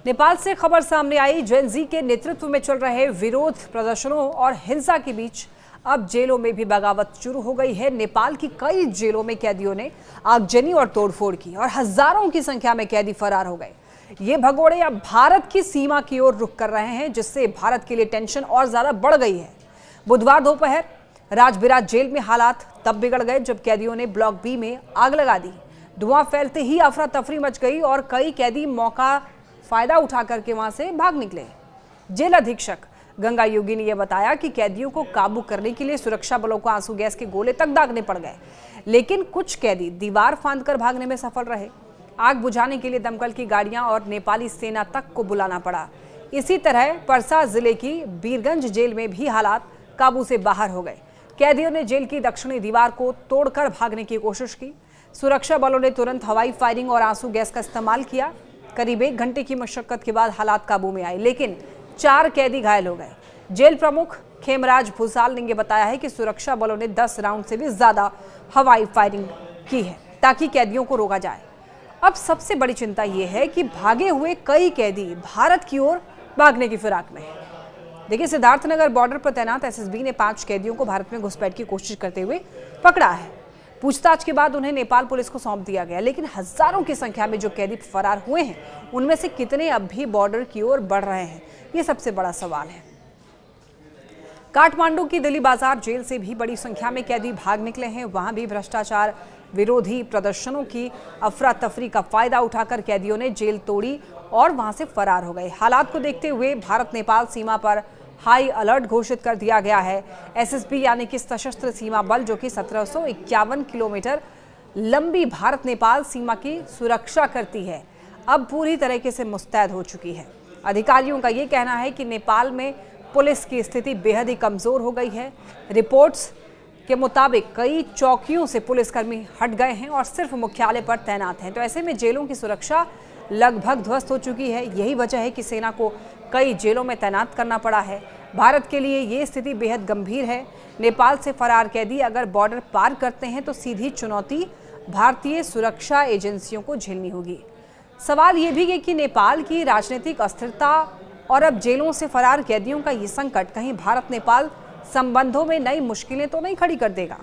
नेपाल से खबर सामने आई। जेन जी के नेतृत्व में चल रहे विरोध प्रदर्शनों और हिंसा के बीच अब जेलों में भी बगावत शुरू हो गई है। नेपाल की कई जेलों में कैदियों ने आगजनी और तोड़फोड़ की और हजारों की संख्या में कैदी फरार हो गए। ये भगोड़े अब भारत की सीमा की ओर रुख कर रहे हैं, जिससे भारत के लिए टेंशन और ज्यादा बढ़ गई है। बुधवार दोपहर राजबिराज जेल में हालात तब बिगड़ गए जब कैदियों ने ब्लॉक बी में आग लगा दी। धुआं फैलते ही अफरा तफरी मच गई और कई कैदी मौका फायदा उठा करके वहां से भाग निकले। जेल अधीक्षक गंगा योगी ने यह बताया कि कैदियों को काबू करने के लिए सुरक्षा बलों को आंसू गैस के गोले तक दागने पड़ गए, लेकिन कुछ कैदी दीवार फांदकर भागने में सफल रहे। आग बुझाने के लिए दमकल की गाड़ियां और नेपाली सेना तक को बुलाना पड़ा। इसी तरह परसा जिले की बीरगंज जेल में भी हालात काबू से बाहर हो गए। कैदियों ने जेल की दक्षिणी दीवार को तोड़कर भागने की कोशिश की। सुरक्षा बलों ने तुरंत हवाई फायरिंग और आंसू गैस का इस्तेमाल किया। करीब 1 घंटे की मशक्कत के बाद हालात काबू में आए, लेकिन 4 कैदी घायल हो गए। जेल प्रमुख खेमराज भूसाल ने बताया है कि सुरक्षा बलों ने 10 राउंड से भी ज्यादा हवाई फायरिंग की है ताकि कैदियों को रोका जाए। अब सबसे बड़ी चिंता यह है कि भागे हुए कई कैदी भारत की ओर भागने की फिराक में है। देखिए, सिद्धार्थनगर बॉर्डर पर तैनात एसएसबी ने 5 कैदियों को भारत में घुसपैठ की कोशिश करते हुए पकड़ा है। पूछताछ के बाद उन्हें नेपाल पुलिस को सौंप दिया गया, लेकिन हजारों की संख्या में जो कैदी फरार हुए हैं उनमें से कितने अब भी बॉर्डर की ओर बढ़ रहे हैं, ये सबसे बड़ा सवाल है। काठमांडू की दिल्ली बाजार जेल से भी बड़ी संख्या में कैदी भाग निकले हैं। वहां भी भ्रष्टाचार विरोधी प्रदर्शनों की अफरा तफरी का फायदा उठाकर कैदियों ने जेल तोड़ी और वहां से फरार हो गए। हालात को देखते हुए भारत नेपाल सीमा पर हाई अलर्ट घोषित कर दिया गया है। एसएसबी यानी कि सशस्त्र सीमा बल, जो कि 1751 किलोमीटर लंबी भारत नेपाल सीमा की सुरक्षा करती है, अब पूरी तरीके से मुस्तैद हो चुकी है। अधिकारियों का ये कहना है कि नेपाल में पुलिस की स्थिति बेहद ही कमजोर हो गई है। रिपोर्ट्स के मुताबिक कई चौकियों से पुलिसकर्मी हट गए हैं और सिर्फ मुख्यालय पर तैनात हैं। तो ऐसे में जेलों की सुरक्षा लगभग ध्वस्त हो चुकी है। यही वजह है कि सेना को कई जेलों में तैनात करना पड़ा है। भारत के लिए ये स्थिति बेहद गंभीर है। नेपाल से फरार कैदी अगर बॉर्डर पार करते हैं तो सीधी चुनौती भारतीय सुरक्षा एजेंसियों को झेलनी होगी। सवाल ये भी है कि नेपाल की राजनीतिक अस्थिरता और अब जेलों से फरार कैदियों का ये संकट कहीं भारत नेपाल संबंधों में नई मुश्किलें तो नहीं खड़ी कर देगा।